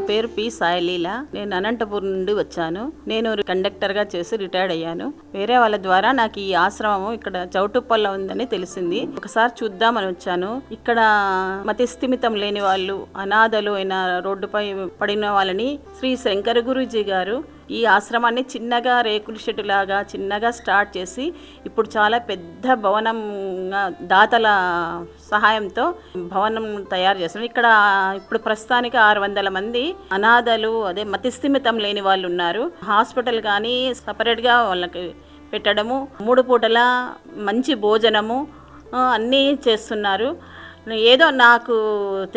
పేరు పి సాయిలీల. నేను అనంతపురం నుండి వచ్చాను. నేను కండక్టర్గా చేసి రిటైర్డ్ అయ్యాను. వేరే వాళ్ళ ద్వారా నాకు ఈ ఆశ్రమం ఇక్కడ చౌటుప్పల్లో ఉందని తెలిసింది. ఒకసారి చూద్దామని వచ్చాను. ఇక్కడ మతిస్థిమితం లేని వాళ్ళు, అనాథలు అయిన రోడ్డుపై పడిన వాళ్ళని శ్రీ శంకర గురూజీ గారు ఈ ఆశ్రమాన్ని చిన్నగా రేకుల షెడ్ లాగా చిన్నగా స్టార్ట్ చేసి ఇప్పుడు చాలా పెద్ద భవనం దాతల సహాయంతో భవనం తయారు చేస్తున్నారు. ఇక్కడ ఇప్పుడు ప్రస్తుతానికి 600 మంది అనాథలు మతిస్థిమితం లేని వాళ్ళు ఉన్నారు. హాస్పిటల్ కానీ సపరేట్గా వాళ్ళకి పెట్టడము, 3 పూటల మంచి భోజనము అన్నీ చేస్తున్నారు. ఏదో నాకు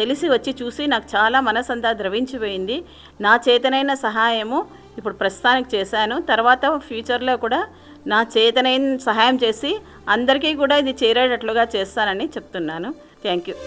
తెలిసి వచ్చి చూసి నాకు చాలా మనసంతా ద్రవించిపోయింది. నా చేతనైన సహాయము ఇప్పుడు ప్రస్తుతానికి చేశాను. తర్వాత ఫ్యూచర్లో కూడా నా చేతనైన సహాయం చేసి అందరికీ కూడా ఇది చేరేటట్లుగా చేస్తానని చెప్తున్నాను. Thank you.